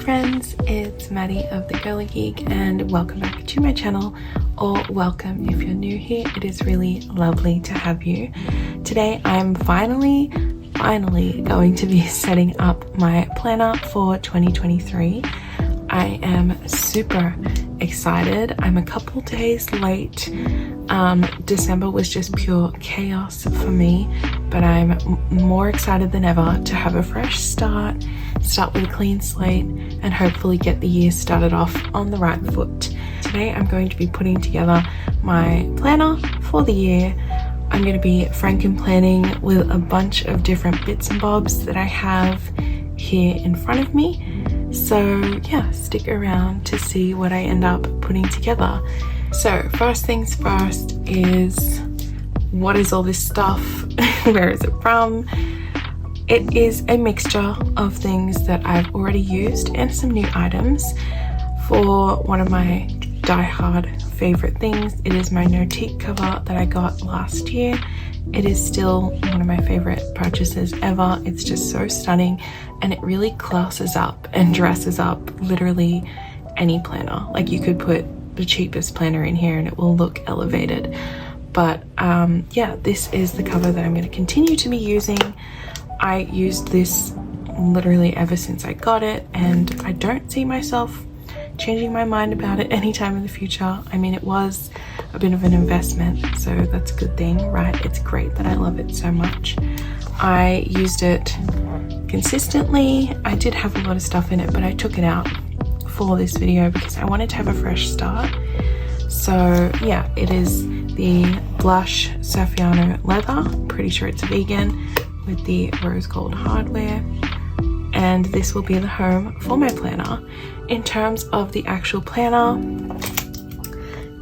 friends, it's Maddie of The Girly Geek and welcome back to my channel, or welcome if you're new here. It is really lovely to have you. Today I'm finally going to be setting up my planner for 2023. I am super excited. I'm a couple days late. December was just pure chaos for me, but I'm more excited than ever to have a fresh start with a clean slate, and hopefully get the year started off on the right foot. Today I'm going to be putting together my planner for the year. I'm going to be frankenplanning with a bunch of different bits and bobs that I have here in front of me. So yeah, stick around to see what I end up putting together. So first things first is, what is all this stuff? Where is it from? It is a mixture of things that I've already used and some new items. For one of my die-hard favorite things, it is my Notiq cover that I got last year. It is still one of my favorite purchases ever. It's just so stunning, and it really classes up and dresses up literally any planner. Like, you could put the cheapest planner in here and it will look elevated. But yeah, this is the cover that I'm going to continue to be using. I used this literally ever since I got it, and I don't see myself changing my mind about it anytime in the future. I mean, it was a bit of an investment, so that's a good thing, right? It's great that I love it so much. I used it consistently. I did have a lot of stuff in it, but I took it out for this video because I wanted to have a fresh start. So yeah, it is the blush Saffiano leather. Pretty sure it's vegan, with the rose gold hardware. And this will be the home for my planner. In terms of the actual planner,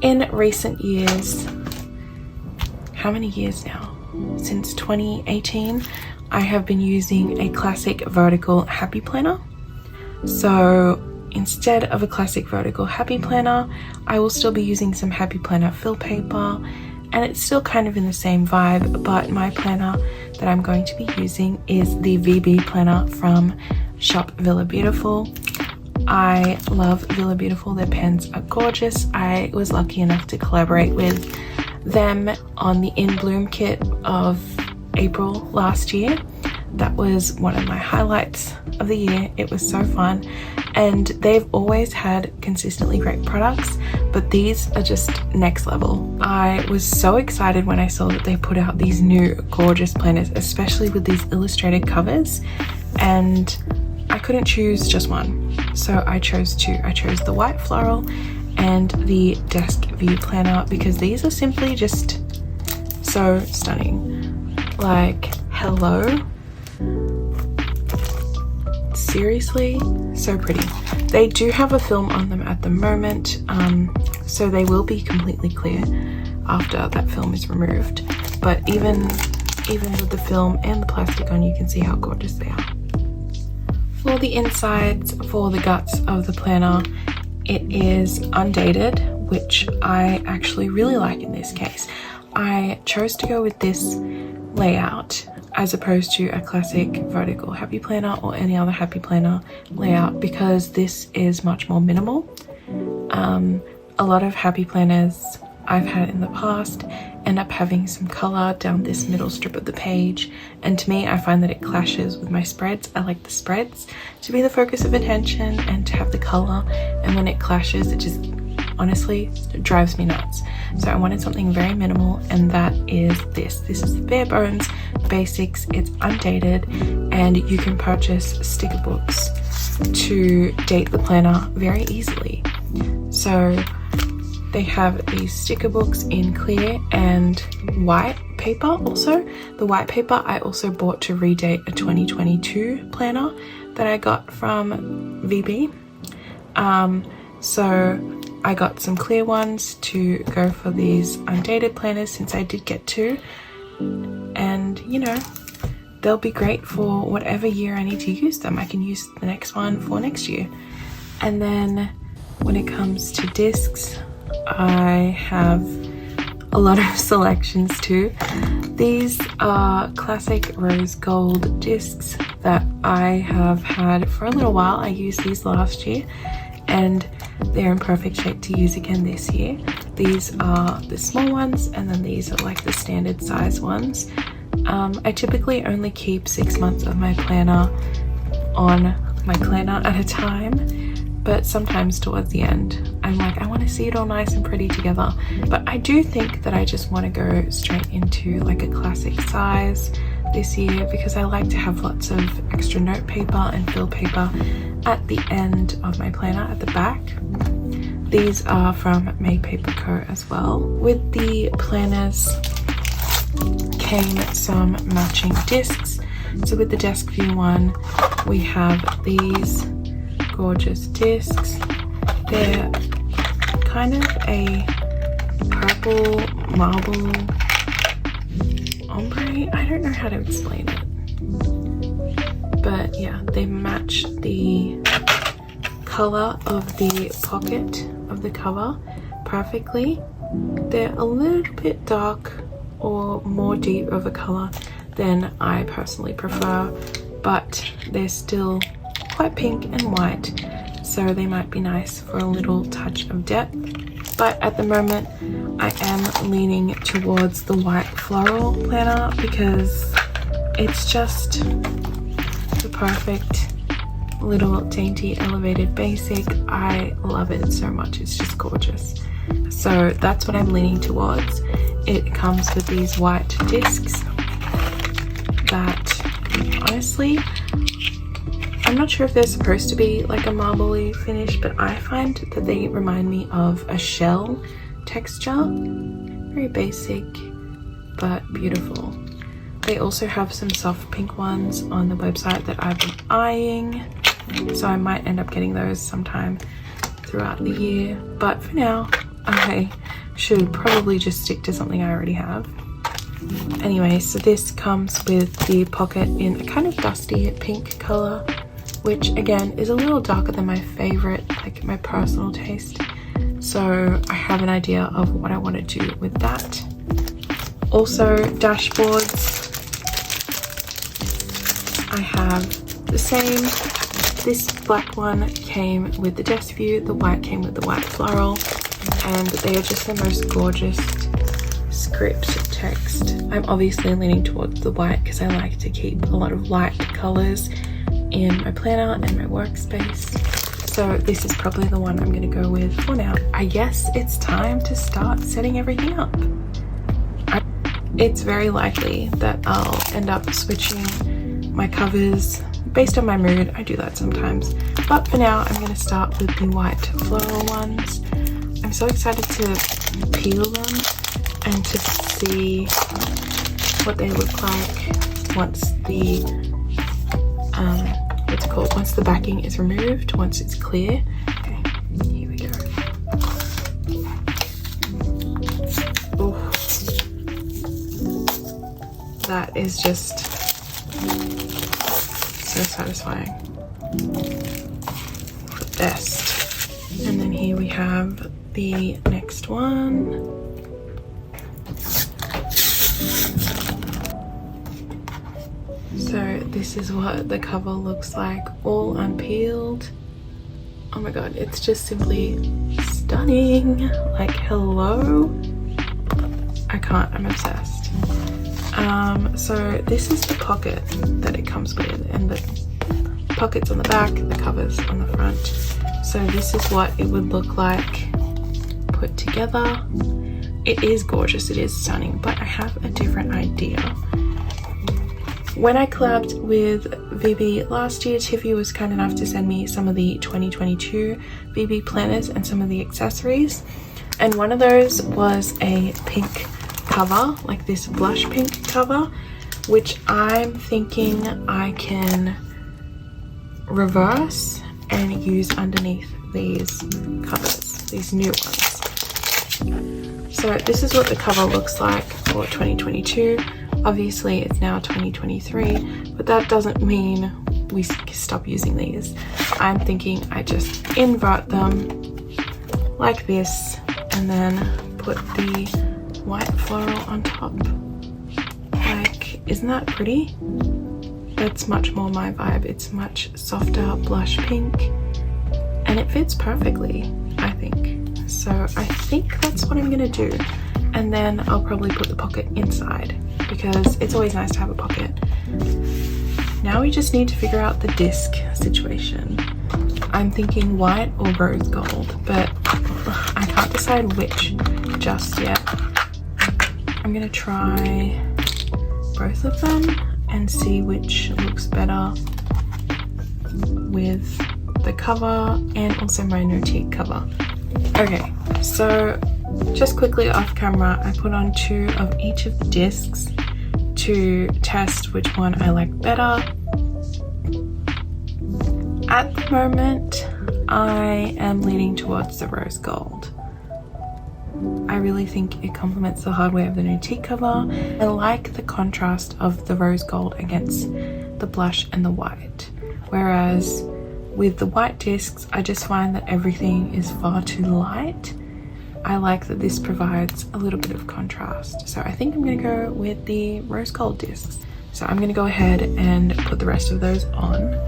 in recent years, how many years now? Since 2018, I have been using a classic vertical happy planner. So instead of a classic vertical happy planner, I will still be using some happy planner fill paper, and it's still kind of in the same vibe, but my planner that I'm going to be using is the VB planner from Shop Villa Beautiful. I love Villa Beautiful. Their pens are gorgeous. I was lucky enough to collaborate with them on the In Bloom kit of April last year. That was one of my highlights of the year. It was so fun, and they've always had consistently great products, but these are just next level. I was so excited when I saw that they put out these new gorgeous planners, especially with these illustrated covers, and I couldn't choose just one, so I chose two. I chose the white floral and the desk view planner because these are simply just so stunning. Like, hello. Seriously, so pretty. They do have a film on them at the moment, so they will be completely clear after that film is removed, but even with the film and the plastic on, you can see how gorgeous they are. For the insides, for the guts of the planner, it is undated, which I actually really like in this case. I chose to go with this layout as opposed to a classic vertical happy planner or any other happy planner layout because this is much more minimal. A lot of happy planners I've had in the past end up having some color down this middle strip of the page, and to me I find that it clashes with my spreads. I like the spreads to be the focus of attention and to have the color, and when it clashes, it just honestly, it drives me nuts. So I wanted something very minimal, and that is this. This is the bare bones basics. It's undated, and you can purchase sticker books to date the planner very easily. So they have these sticker books in clear and white paper also. The white paper I also bought to redate a 2022 planner that I got from VB. So I got some clear ones to go for these undated planners since I did get two, and you know, they'll be great for whatever year I need to use them. I can use the next one for next year. And then when it comes to discs, I have a lot of selections too. These are classic rose gold discs that I have had for a little while. I used these last year and they're in perfect shape to use again this year. These are the small ones and then these are like the standard size ones. I typically only keep 6 months of my planner on my planner at a time, but sometimes towards the end I'm like, I want to see it all nice and pretty together. But I do think that I just want to go straight into like a classic size this year, because I like to have lots of extra note paper and fill paper at the end of my planner at the back. These are from Made Paper Co as well. With the planners came some matching discs. So with the desk view one, we have these gorgeous discs. They're kind of a purple marble ombre. I don't know how to explain it, but yeah, they match the color of the pocket of the cover perfectly. They're a little bit dark or more deep of a color than I personally prefer, but they're still quite pink and white, so they might be nice for a little touch of depth. But at the moment I am leaning towards the white floral planner because it's just the perfect little dainty elevated basic. I love it so much, it's just gorgeous. So that's what I'm leaning towards. It comes with these white discs that honestly, I'm not sure if they're supposed to be like a marbly finish, but I find that they remind me of a shell texture. Very basic but beautiful. They also have some soft pink ones on the website that I've been eyeing, so I might end up getting those sometime throughout the year, but for now I should probably just stick to something I already have. Anyway, so this comes with the pocket in a kind of dusty pink color, which again is a little darker than my favorite, like my personal taste. So I have an idea of what I want to do with that. Also dashboards, I have the same. This black one came with the desk view, the white came with the white floral, and they are just the most gorgeous script text. I'm obviously leaning towards the white because I like to keep a lot of light colors in my planner and my workspace. So this is probably the one I'm going to go with for now. I guess it's time to start setting everything up. It's very likely that I'll end up switching my covers based on my mood. I do that sometimes, but for now I'm going to start with the white floral ones. I'm so excited to peel them and to see what they look like once the once the backing is removed, once it's clear. Okay, here we go. Oh, that is just so satisfying. The best. And then here we have the next one. So this is what the cover looks like, all unpeeled. Oh my god, it's just simply stunning. Like, hello. I can't, I'm obsessed. So this is the pocket that it comes with, and the pockets on the back, the covers on the front. So this is what it would look like put together. It is gorgeous, it is stunning, but I have a different idea. When I collabed with VB last year, Tiffy was kind enough to send me some of the 2022 VB planners and some of the accessories, and one of those was a pink cover, like this blush pink cover, which I'm thinking I can reverse and use underneath these covers, these new ones. So this is what the cover looks like for 2022. Obviously it's now 2023, but that doesn't mean we stop using these. I'm thinking I just invert them like this and then put the white floral on top. Like, isn't that pretty? that's much more my vibe. It's much softer blush pink and it fits perfectly, I think. So I think that's what I'm gonna do. And then I'll probably put the pocket inside because it's always nice to have a pocket. Now we just need to figure out the disc situation. I'm thinking white or rose gold, but I can't decide which just yet. I'm gonna try both of them and see which looks better with the cover and also my Notiq cover. Okay, so just quickly off camera, I put on 2 of each of the discs to test which one I like better. At the moment, I am leaning towards the rose gold. I really think it complements the hardware of the Notiq cover. I like the contrast of the rose gold against the blush and the white. Whereas with the white discs, I just find that everything is far too light. I like that this provides a little bit of contrast. So I think I'm gonna go with the rose gold discs. So I'm gonna go ahead and put the rest of those on.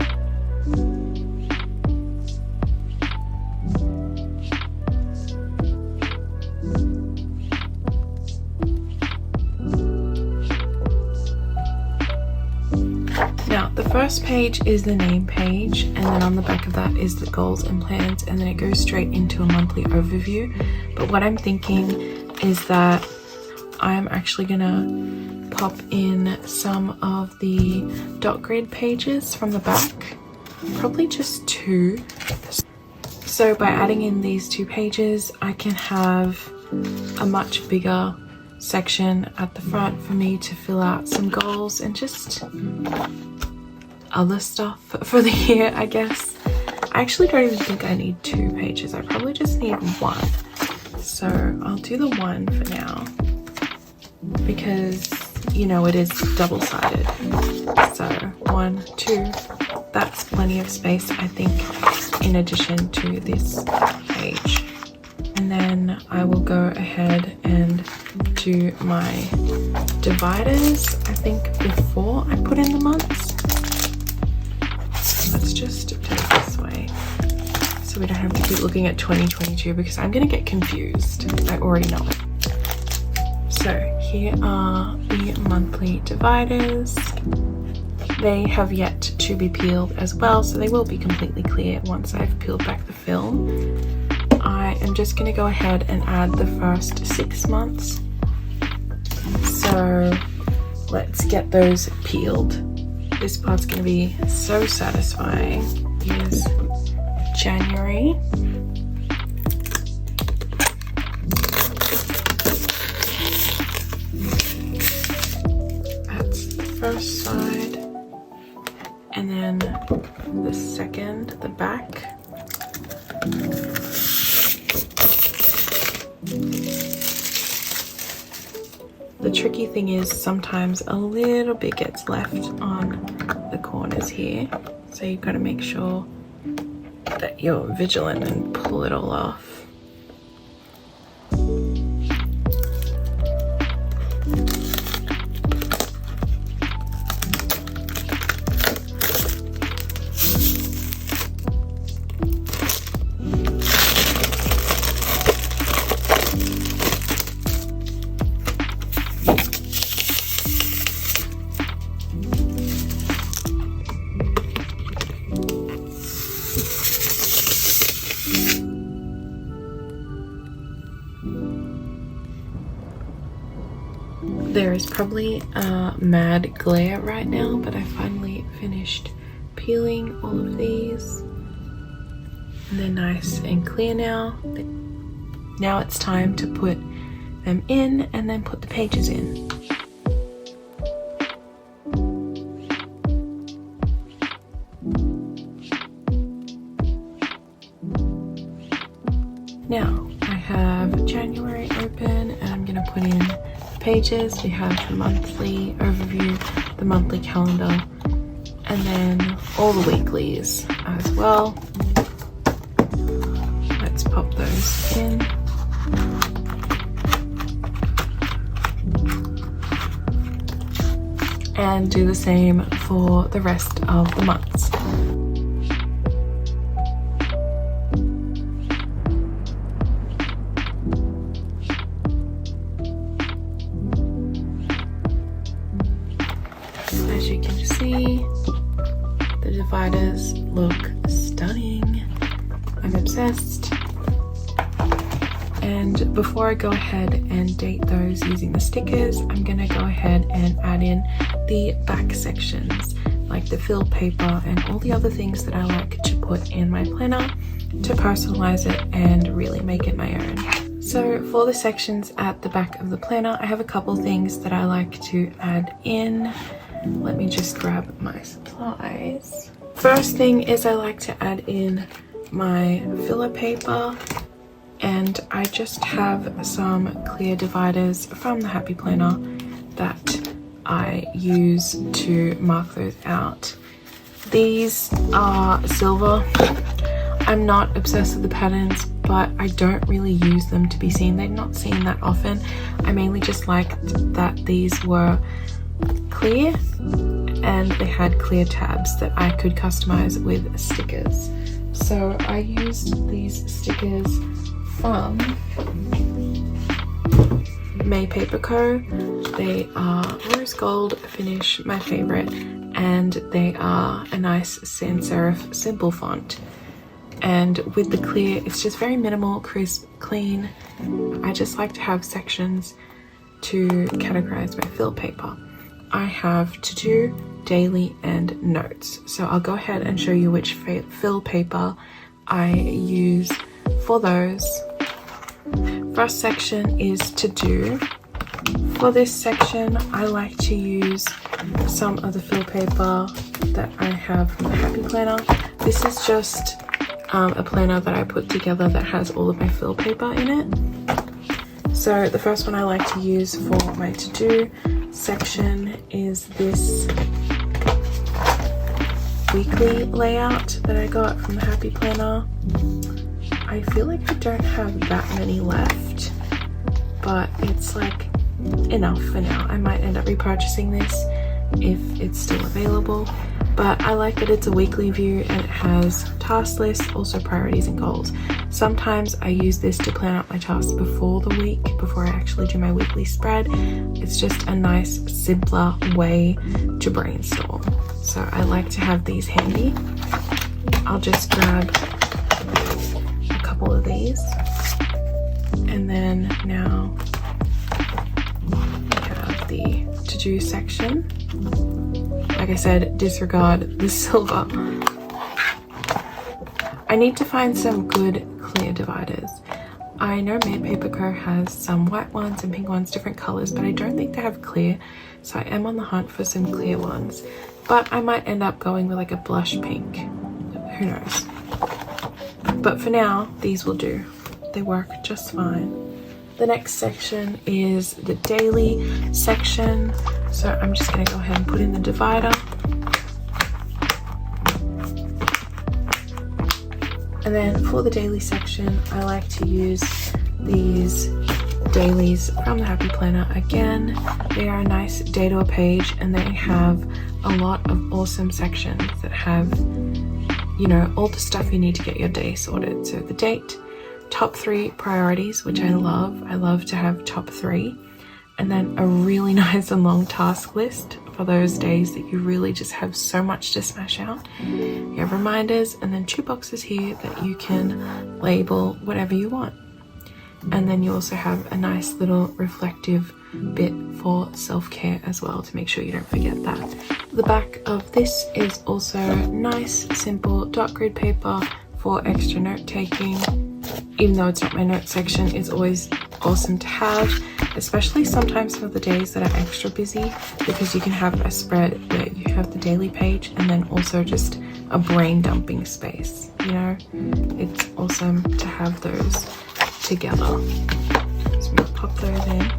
Now, the first page is the name page, and then on the back of that is the goals and plans, and then it goes straight into a monthly overview. But what I'm thinking is that I'm actually gonna pop in some of the dot grid pages from the back, probably just 2. So by adding in these 2 pages, I can have a much bigger section at the front for me to fill out some goals and just other stuff for the year, I guess. I actually don't even think I need 2 pages. I probably just need 1. So I'll do the 1 for now because, you know, it is double-sided. So 1, 2, that's plenty of space, I think, in addition to this page. And then I will go ahead and do my dividers, I think, before I put in the months. So let's just do it this way so we don't have to keep looking at 2022 because I'm gonna get confused. I already know it. So here are the monthly dividers. They have yet to be peeled as well, so they will be completely clear once I've peeled back the film. I am just going to go ahead and add the first 6 months. So let's get those peeled. This part's going to be so satisfying. Here's January. That's the first side. And then the second, the back. The tricky thing is sometimes a little bit gets left on the corners here. So you've got to make sure that you're vigilant and pull it all off. There is probably a mad glare right now, but I finally finished peeling all of these. And they're nice and clear now. Now it's time to put them in and then put the pages in. Now I have January open and I'm gonna put in pages. We have the monthly overview, the monthly calendar, and then all the weeklies as well. Let's pop those in. and do the same for the rest of the months. As you can see, the dividers look stunning. I'm obsessed. And before I go ahead and date those using the stickers, I'm gonna go ahead and add in the back sections, like the fill paper and all the other things that I like to put in my planner to personalize it and really make it my own. So for the sections at the back of the planner, I have a couple things that I like to add in. Let me just grab my supplies. First thing is I like to add in my filler paper, and I just have some clear dividers from the Happy Planner that I use to mark those out. These are silver. I'm not obsessed with the patterns, but I don't really use them to be seen. They're not seen that often. I mainly just liked that these were clear and they had clear tabs that I could customize with stickers. So I used these stickers from May Paper Co. They are rose gold finish, my favorite, and they are a nice sans serif simple font. And with the clear, it's just very minimal, crisp, clean. I just like to have sections to categorize my fill paper. I have to do, daily, and notes. So I'll go ahead and show you which fill paper I use for those. First section is to do. For this section, I like to use some of the fill paper that I have from the Happy Planner. This is just a planner that I put together that has all of my fill paper in it. So the first one I like to use for my to-do section is this weekly layout that I got from the Happy Planner. I feel like I don't have that many left, but it's like enough for now. I might end up repurchasing this if it's still available, but I like that it's a weekly view and it has task lists, also priorities and goals. Sometimes I use this to plan out my tasks before the week, before I actually do my weekly spread. It's just a nice, simpler way to brainstorm. So I like to have these handy. I'll just grab a couple of these. And then now we have the to-do section. Like I said, disregard the silver. I need to find some good clear dividers. I know May Paper Co has some white ones and pink ones, different colors, but I don't think they have clear. So I am on the hunt for some clear ones. But I might end up going with like a blush pink. Who knows? But for now, these will do. They work just fine. The next section is the daily section. So I'm just gonna go ahead and put in the divider. And then for the daily section, I like to use these dailies from the Happy Planner. Again, they are a nice day to a page and they have a lot of awesome sections that have, you know, all the stuff you need to get your day sorted. So the date, top 3 priorities, which I love to have top 3, and then a really nice and long task list for those days that you really just have so much to smash out. You have reminders, and then 2 boxes here that you can label whatever you want. And then you also have a nice little reflective bit for self-care as well to make sure you don't forget that. The back of this is also nice, simple dot grid paper for extra note taking. Even though it's not my note section, it's always awesome to have, especially sometimes for the days that are extra busy, because you can have a spread where you have the daily page and then also just a brain dumping space. You know, it's awesome to have those together. So I'm gonna pop those in.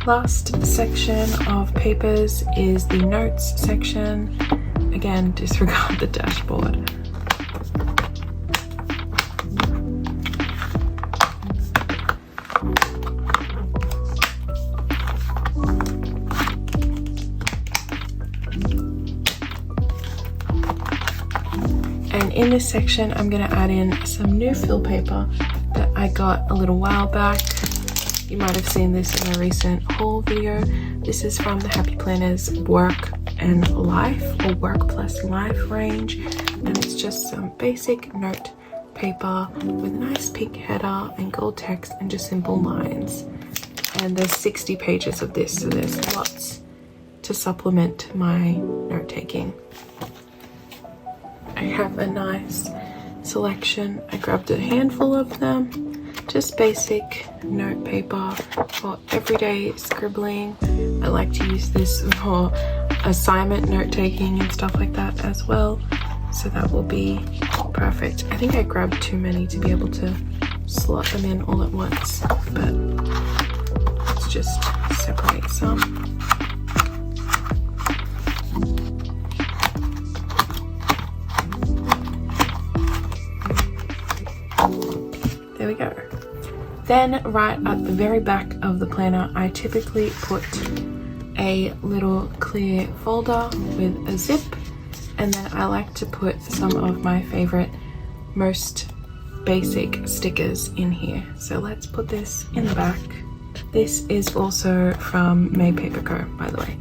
Last section of papers is the notes section. Again, disregard the dashboard. this section, I'm going to add in some new fill paper that I got a little while back. You might have seen this in a recent haul video. This is from the Happy Planners Work and Life, or Work Plus Life range, and it's just some basic note paper with a nice pink header and gold text and just simple lines. And there's 60 pages of this, so there's lots to supplement my note taking. I have a nice selection. I grabbed a handful of them, just basic note paper for everyday scribbling. I like to use this for assignment note taking and stuff like that as well, so that will be perfect. I think I grabbed too many to be able to slot them in all at once, but let's just separate some. There we go. Then right at the very back of the planner, I typically put a little clear folder with a zip, and then I like to put some of my favorite, most basic stickers in here. So let's put this in the back. This is also from Made Paper Co, by the way.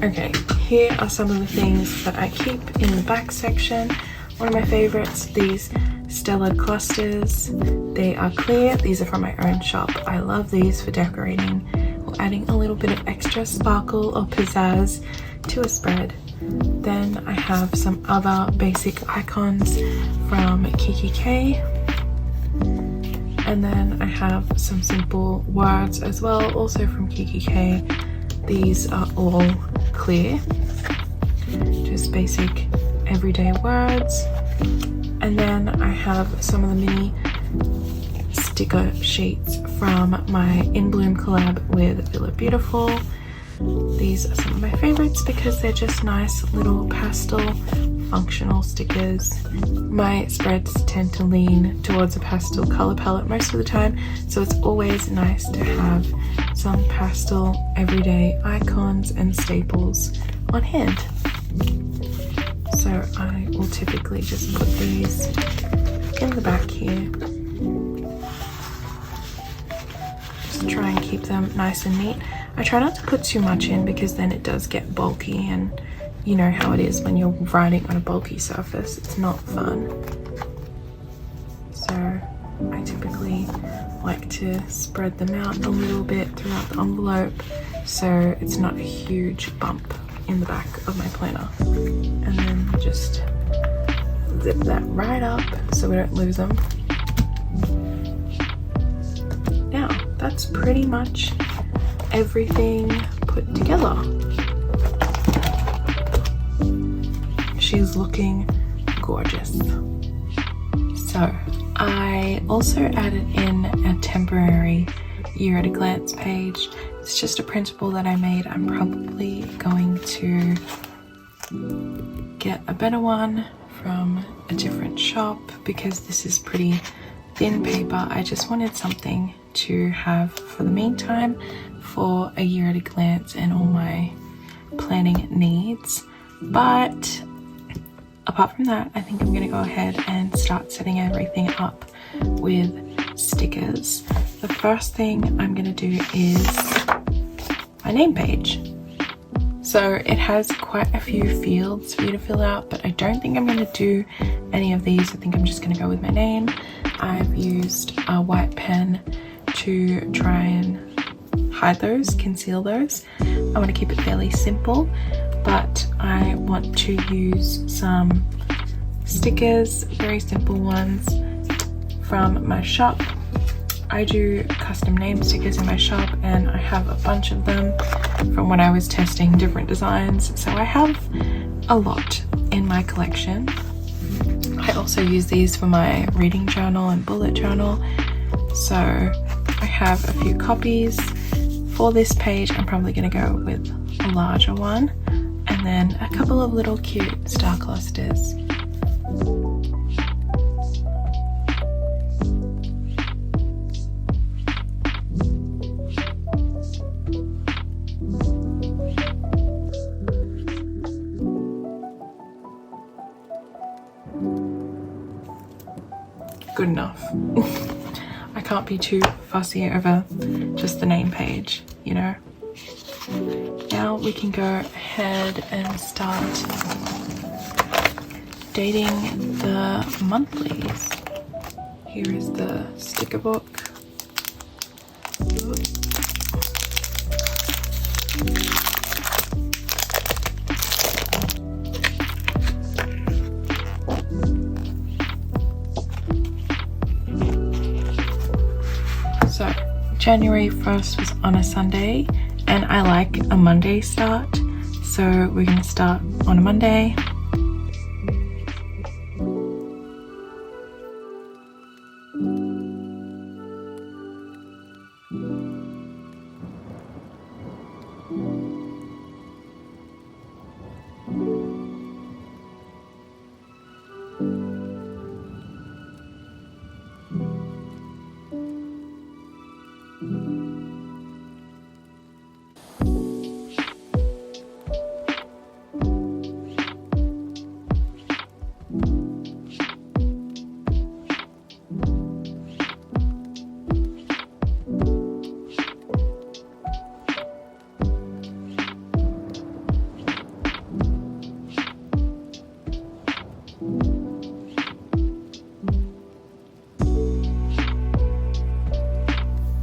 Okay, here are some of the things that I keep in the back section. One of my favorites, these Stella clusters. They are clear. These are from my own shop. I love these for decorating or adding a little bit of extra sparkle or pizzazz to a spread. Then I have some other basic icons from Kiki K. And then I have some simple words as well, also from Kiki K. These are all clear, just basic everyday words. And then I have some of the mini sticker sheets from my In Bloom collab with Villa Beautiful. These are some of my favorites because they're just nice little pastel functional stickers. My spreads tend to lean towards a pastel color palette most of the time, so it's always nice to have some pastel everyday icons and staples on hand. So I will typically just put these in the back here. Just try and keep them nice and neat. I try not to put too much in because then it does get bulky, and you know how it is when you're writing on a bulky surface, it's not fun. So I typically like to spread them out a little bit throughout the envelope so it's not a huge bump in the back of my planner. And then just zip that right up so we don't lose them. Now that's pretty much everything put together. She's looking gorgeous. So I also added in a temporary year at a glance page. It's just a printable that I made. I'm probably going to get a better one from a different shop because this is pretty thin paper. I just wanted something to have for the meantime for a year at a glance and all my planning needs. But apart from that, I think I'm going to go ahead and start setting everything up with stickers. The first thing I'm going to do is my name page. So it has quite a few fields for you to fill out, but I don't think I'm going to do any of these. I think I'm just going to go with my name. I've used a white pen to try and hide those, conceal those. I want to keep it fairly simple, but I want to use some stickers, very simple ones from my shop. I do custom name stickers in my shop and I have a bunch of them from when I was testing different designs, so I have a lot in my collection. I also use these for my reading journal and bullet journal, so I have a few copies. For this page I'm probably going to go with a larger one, and then a couple of little cute star clusters. good enough. I can't be too fussy over just the name page, you know. Now we can go ahead and start dating the monthlies. Here is the sticker book. So January 1st was on a Sunday, and I like a Monday start, so we're going to start on a Monday.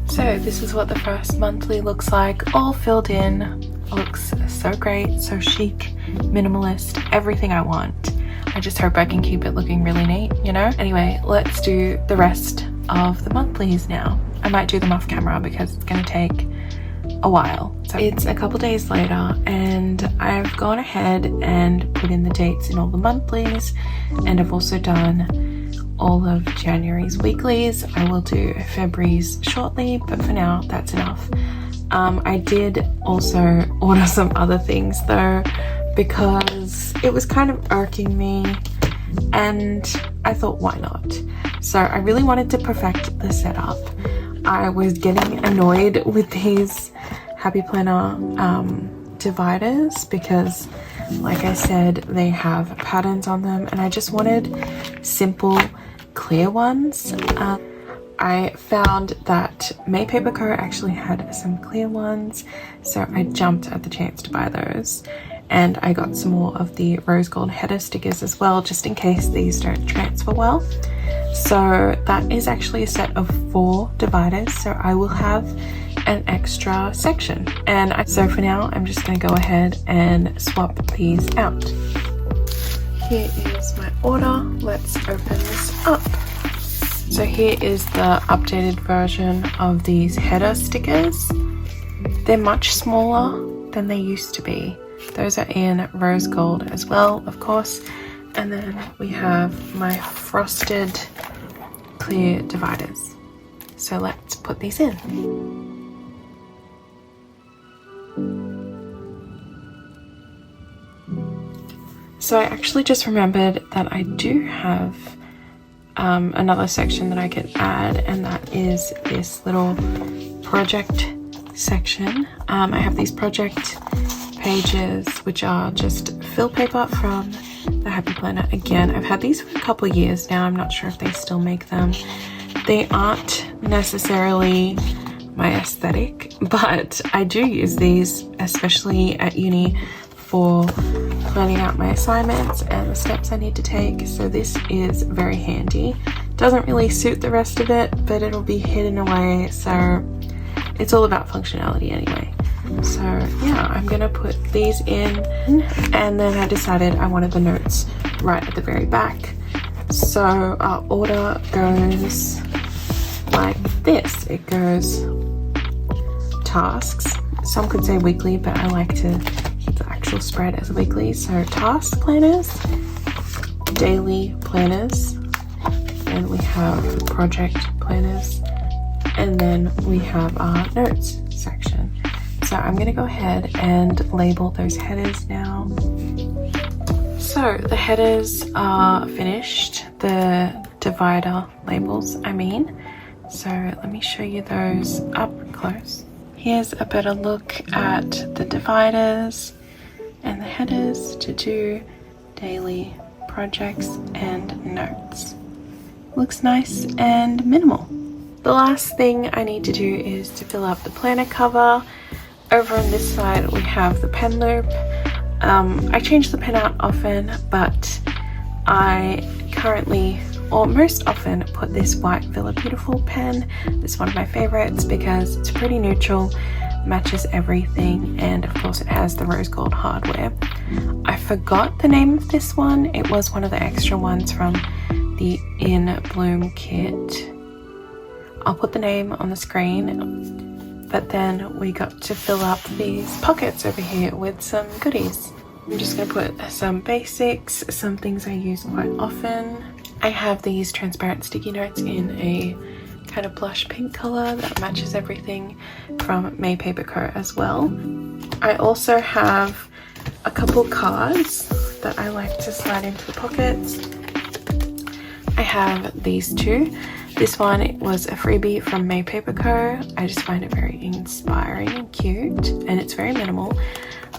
So this is what the first monthly looks like, all filled in. Looks so great, so chic, minimalist, everything I want. I just hope I can keep it looking really neat, you know? Anyway, let's do the rest of the monthlies now. I might do them off camera because it's gonna take a while. So it's a couple days later and I've gone ahead and put in the dates in all the monthlies, and I've also done all of January's weeklies. I will do February's shortly, but for now that's enough. I did also order some other things though, because it was kind of irking me and I thought, why not? So I really wanted to perfect the setup. I was getting annoyed with these Happy Planner dividers because, like I said, they have patterns on them and I just wanted simple, clear ones. I found that May Paper Co actually had some clear ones, so I jumped at the chance to buy those. And I got some more of the rose gold header stickers as well, just in case these don't transfer well. So that is actually a set of 4 dividers, so I will have an extra section. And so for now, I'm just going to go ahead and swap these out. Here is my order. Let's open this up. So here is the updated version of these header stickers. They're much smaller than they used to be. Those are in rose gold as well, of course. And then we have my frosted clear dividers. So let's put these in. So I actually just remembered that I do have another section that I could add, and that is this little project section. I have these project pages which are just fill paper from the Happy Planner. Again, I've had these for a couple of years now. I'm not sure if they still make them. They aren't necessarily my aesthetic, but I do use these, especially at uni, for planning out my assignments and the steps I need to take. So this is very handy. Doesn't really suit the rest of it, but it'll be hidden away, so it's all about functionality anyway. So yeah, I'm gonna put these in, and then I decided I wanted the notes right at the very back. So our order goes like this. It goes tasks. Some could say weekly, but I like to keep the actual spread as weekly. So task planners, daily planners, and we have project planners, and then we have our notes section. So I'm going to go ahead and label those headers now. So the headers are finished, the divider labels I mean. So let me show you those up close. Here's a better look at the dividers and the headers to do daily projects and notes. looks nice and minimal. The last thing I need to do is to fill up the planner cover. Over on this side we have the pen loop. I change the pen out often, but I currently, or most often, put this white Villa Beautiful pen. This is one of my favorites because it's pretty neutral, matches everything, and of course it has the rose gold hardware. I forgot the name of this one. It was one of the extra ones from the In Bloom kit. I'll put the name on the screen, but then we got to fill up these pockets over here with some goodies. I'm just going to put some basics, some things I use quite often. I have these transparent sticky notes in a kind of blush pink color that matches everything from May Paper Co as well. I also have a couple cards that I like to slide into the pockets. I have these two. This one, it was a freebie from May Paper Co. I just find it very inspiring and cute, and it's very minimal.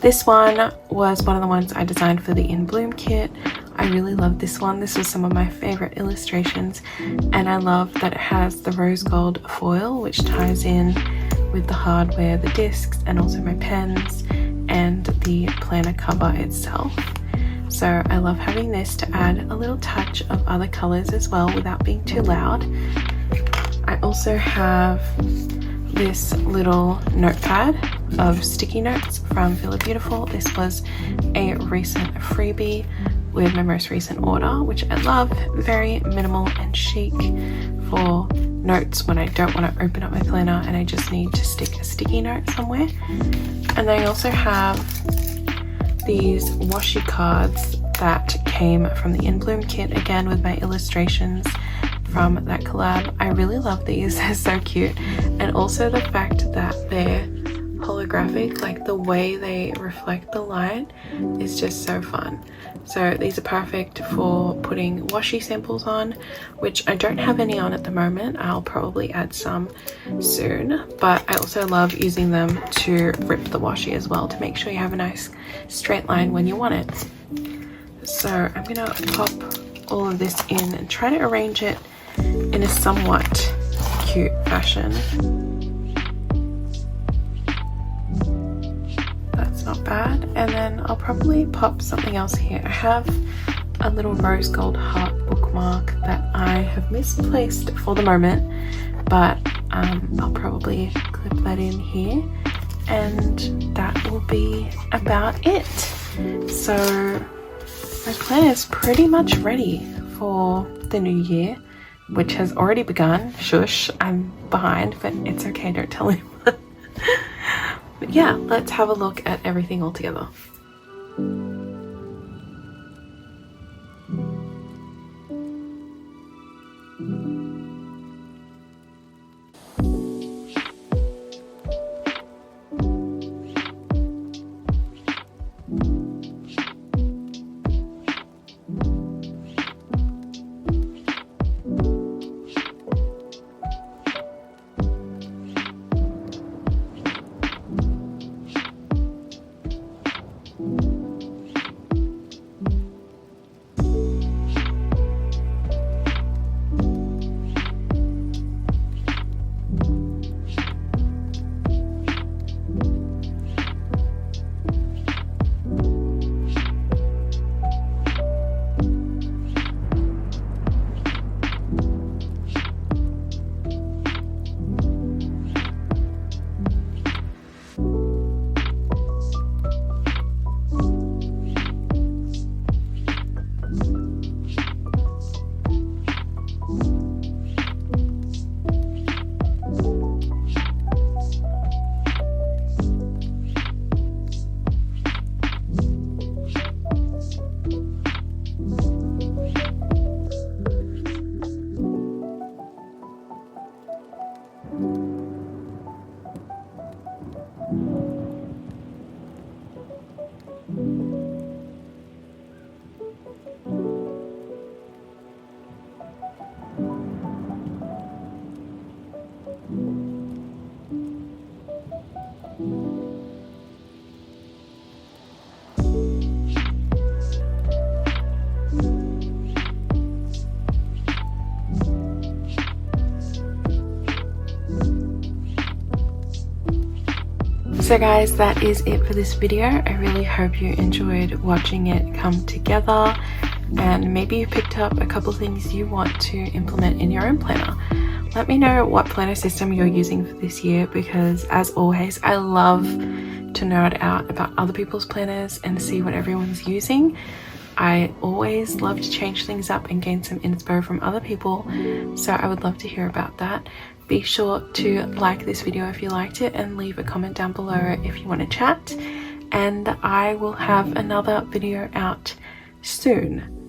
This one was one of the ones I designed for the In Bloom kit. I really love this one. This was some of my favorite illustrations, and I love that it has the rose gold foil, which ties in with the hardware, the discs, and also my pens and the planner cover itself. So I love having this to add a little touch of other colors as well without being too loud. I also have this little notepad of sticky notes from Villa Beautiful. This was a recent freebie with my most recent order, which I love. Very minimal and chic for notes when I don't want to open up my planner and I just need to stick a sticky note somewhere. And I also have these washi cards that came from the In Bloom kit, again with my illustrations from that collab. I really love these, they're so cute, and also the fact that they're holographic, like the way they reflect the light is just so fun. So these are perfect for putting washi samples on, which I don't have any on at the moment. I'll probably add some soon, but I also love using them to rip the washi as well to make sure you have a nice straight line when you want it. So I'm gonna pop all of this in and try to arrange it in a somewhat cute fashion. That's not bad. And then I'll probably pop something else here. I have a little rose gold heart bookmark that I have misplaced for the moment, but I'll probably clip that in here, and that will be about it. So my planner is pretty much ready for the new year, which has already begun. Shush, I'm behind, but it's okay, don't tell anyone. But yeah, let's have a look at everything all together. So guys, that is it for this video. I really hope you enjoyed watching it come together, and maybe you picked up a couple things you want to implement in your own planner. Let me know what planner system you're using for this year, because as always, I love to nerd out about other people's planners and see what everyone's using. I always love to change things up and gain some inspo from other people, so I would love to hear about that. Be sure to like this video if you liked it and leave a comment down below if you want to chat, and I will have another video out soon.